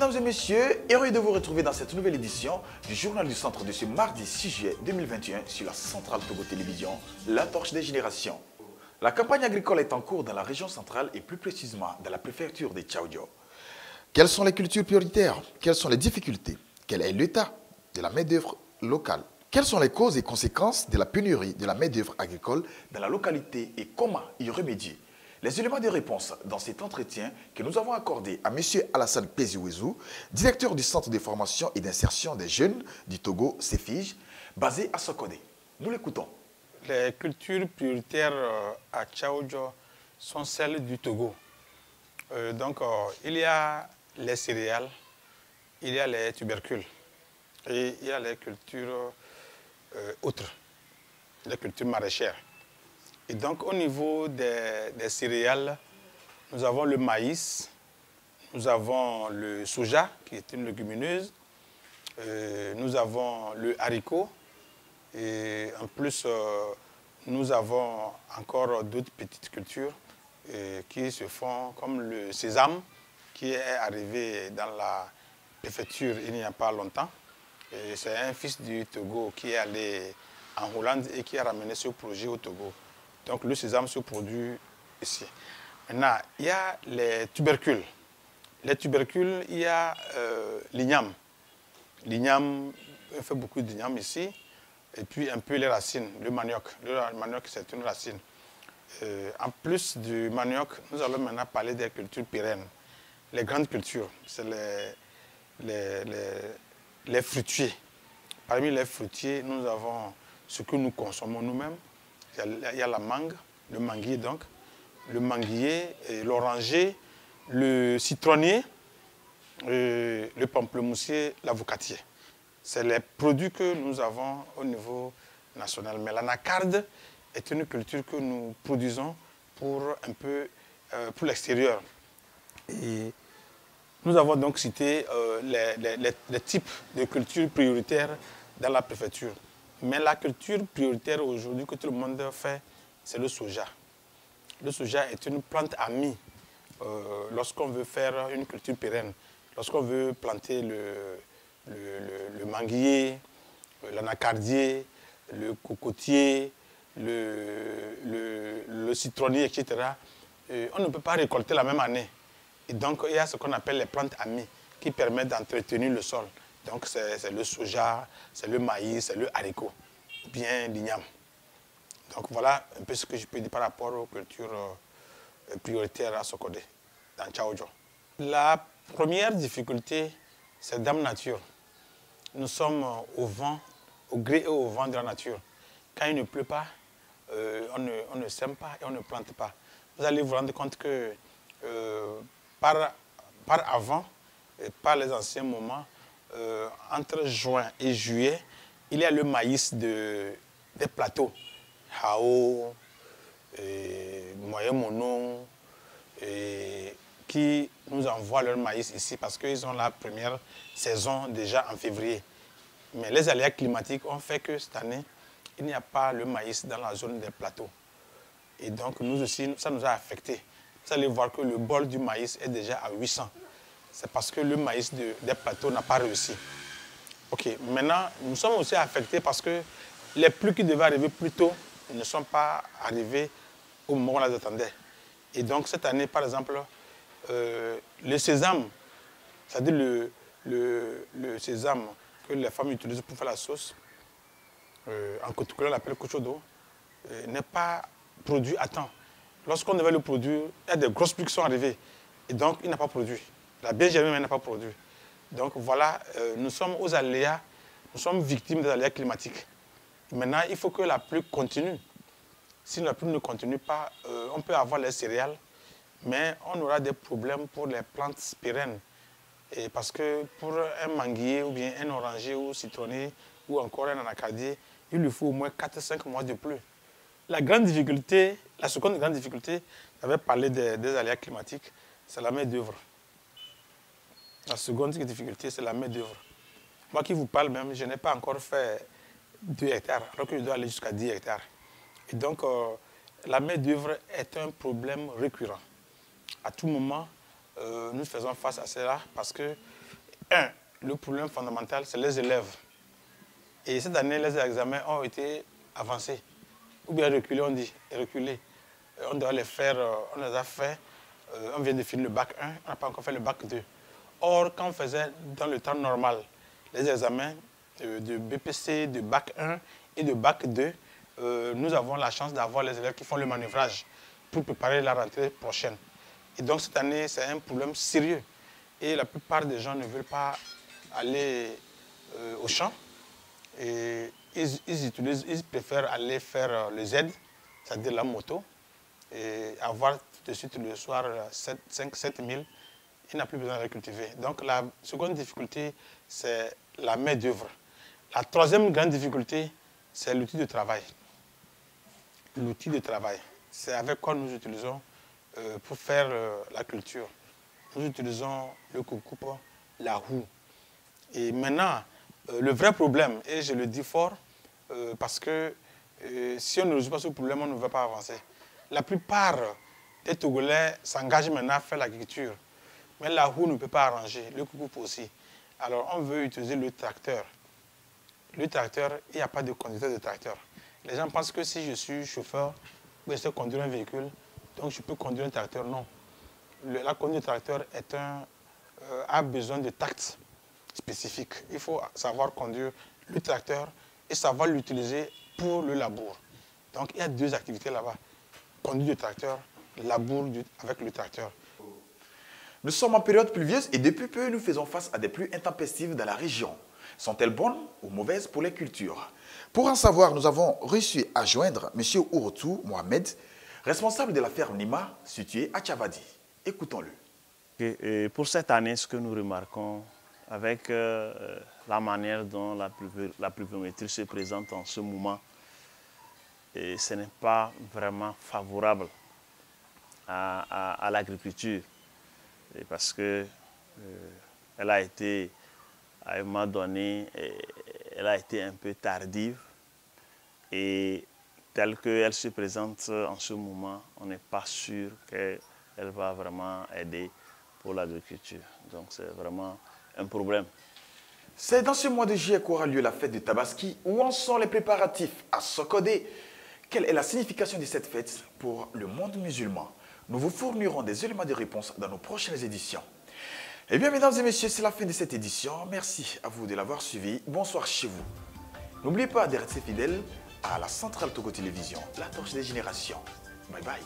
mesdames et messieurs, heureux de vous retrouver dans cette nouvelle édition du Journal du Centre de ce mardi 6 juillet 2021 sur la Centrale Togo Télévision, la torche des générations. La campagne agricole est en cours dans la région centrale et plus précisément dans la préfecture de Tchaoudjo. Quelles sont les cultures prioritaires? Quelles sont les difficultés? Quel est l'état de la main-d'œuvre locale? Quelles sont les causes et conséquences de la pénurie de la main-d'œuvre agricole dans la localité et comment y remédier? Les éléments de réponse dans cet entretien que nous avons accordé à M. Alassane Peziouezou, directeur du Centre de formation et d'insertion des jeunes du Togo, CEFIJ, basé à Sokodé. Nous l'écoutons. Les cultures prioritaires à Tchaoudjo sont celles du Togo. Il y a les céréales, il y a les tubercules et il y a les cultures autres, les cultures maraîchères. Et donc, au niveau des céréales, nous avons le maïs, nous avons le soja, qui est une légumineuse, nous avons le haricot, et en plus, nous avons encore d'autres petites cultures qui se font, comme le sésame, qui est arrivé dans la préfecture il n'y a pas longtemps. C'est un fils du Togo qui est allé en Hollande et qui a ramené ce projet au Togo. Donc le sésame se produit ici. Maintenant, il y a les tubercules. Les tubercules, il y a l'igname. L'igname, on fait beaucoup d'igname ici. Et puis un peu les racines, le manioc. Le manioc, c'est une racine. En plus du manioc, nous allons maintenant parler des cultures pérennes. Les grandes cultures, c'est les fruitiers. Parmi les fruitiers, nous avons ce que nous consommons nous-mêmes. Il y a la mangue, le manguier donc, le manguier, l'oranger, le citronnier, le pamplemoussier, l'avocatier. C'est les produits que nous avons au niveau national. Mais l'anacarde est une culture que nous produisons pour pour l'extérieur. Et nous avons donc cité les types de cultures prioritaires dans la préfecture. Mais la culture prioritaire aujourd'hui que tout le monde fait, c'est le soja. Le soja est une plante amie lorsqu'on veut faire une culture pérenne. Lorsqu'on veut planter le manguier, l'anacardier, le cocotier, le citronnier, etc., on ne peut pas récolter la même année. Et donc, il y a ce qu'on appelle les plantes amies qui permettent d'entretenir le sol. Donc, c'est le soja, c'est le maïs, c'est le haricot, bien l'igname. Donc, voilà un peu ce que je peux dire par rapport aux cultures prioritaires à Sokodé, dans Tchaoudjo. La première difficulté, c'est Dame Nature. Nous sommes au vent, au gré et au vent de la nature. Quand il ne pleut pas, on ne sème pas et on ne plante pas. Vous allez vous rendre compte que par avant, par les anciens moments, entre juin et juillet, il y a le maïs des plateaux. Hao, Moyen-Monon, qui nous envoient leur maïs ici parce qu'ils ont la première saison déjà en février. Mais les aléas climatiques ont fait que cette année, il n'y a pas le maïs dans la zone des plateaux. Et donc, nous aussi, ça nous a affectés. Vous allez voir que le bol du maïs est déjà à 800. C'est parce que le maïs des plateaux n'a pas réussi. OK, maintenant, nous sommes aussi affectés parce que les pluies qui devaient arriver plus tôt ne sont pas arrivées au moment où on les attendait. Et donc, cette année, par exemple, le sésame, c'est-à-dire le sésame que les femmes utilisent pour faire la sauce, en Côte-Couleur, on l'appelle cochodo, n'est pas produit à temps. Lorsqu'on devait le produire, il y a des grosses pluies qui sont arrivées. Et donc, il n'a pas produit. La bien germée, mais il n'a pas produit. Donc, voilà, nous sommes aux aléas, nous sommes victimes des aléas climatiques. Maintenant, il faut que la pluie continue. Si la pluie ne continue pas, on peut avoir les céréales, mais on aura des problèmes pour les plantes pérennes. Et parce que pour un manguier, ou bien un oranger, ou citronnier, ou encore un anacardier, il lui faut au moins 4-5 mois de pluie. La grande difficulté, la seconde grande difficulté, j'avais parlé des aléas climatiques, c'est la main-d'œuvre. La seconde difficulté, c'est la main-d'œuvre. Moi qui vous parle même, je n'ai pas encore fait 2 hectares, alors que je dois aller jusqu'à 10 hectares. Et donc, la main-d'œuvre est un problème récurrent. À tout moment, nous faisons face à cela parce que le problème fondamental, c'est les élèves. Et cette année, les examens ont été avancés. Ou bien reculés, on dit, reculés. On doit les faire, on les a fait. On vient de finir le bac 1, on n'a pas encore fait le bac 2. Or, quand on faisait dans le temps normal les examens de BPC, de bac 1 et de bac 2, nous avons la chance d'avoir les élèves qui font le manœuvrage pour préparer la rentrée prochaine. Et donc cette année, c'est un problème sérieux. Et la plupart des gens ne veulent pas aller au champ. Et ils préfèrent aller faire le Z, c'est-à-dire la moto, et avoir tout de suite le soir 5 7 000. Il n'a plus besoin de cultiver. Donc la seconde difficulté, c'est la main-d'œuvre. La troisième grande difficulté, c'est l'outil de travail. L'outil de travail, c'est avec quoi nous utilisons pour faire la culture. Nous utilisons le coupe-coupe, la roue. Et maintenant, le vrai problème, et je le dis fort, parce que si on ne résout pas ce problème, on ne va pas avancer. La plupart des Togolais s'engagent maintenant à faire l'agriculture. Mais la roue ne peut pas arranger, le coupe aussi. Alors on veut utiliser le tracteur. Le tracteur, il n'y a pas de conducteur de tracteur. Les gens pensent que si je suis chauffeur, je sais conduire un véhicule, donc je peux conduire un tracteur. Non. La conduite du tracteur a besoin de tact spécifique. Il faut savoir conduire le tracteur et savoir l'utiliser pour le labour. Donc il y a deux activités là-bas. Conduite du tracteur, labour avec le tracteur. Nous sommes en période pluvieuse et depuis peu, nous faisons face à des pluies intempestives dans la région. Sont-elles bonnes ou mauvaises pour les cultures? Pour en savoir, nous avons réussi à joindre M. Ouroutou Mohamed, responsable de la ferme Nima, située à Tchavadi. Écoutons-le. Et pour cette année, ce que nous remarquons avec la manière dont la pluviométrie se présente en ce moment, et ce n'est pas vraiment favorable à l'agriculture. Parce que elle a été, à un moment donné, elle a été un peu tardive. Et telle qu'elle se présente en ce moment, on n'est pas sûr qu'elle va vraiment aider pour l'agriculture. Donc c'est vraiment un problème. C'est dans ce mois de juillet qu'aura lieu la fête de Tabaski. Où en sont les préparatifs à Sokodé? Quelle est la signification de cette fête pour le monde musulman? Nous vous fournirons des éléments de réponse dans nos prochaines éditions. Eh bien, mesdames et messieurs, c'est la fin de cette édition. Merci à vous de l'avoir suivi. Bonsoir chez vous. N'oubliez pas de rester fidèle à la Centrale Togo Télévision, la torche des générations. Bye bye.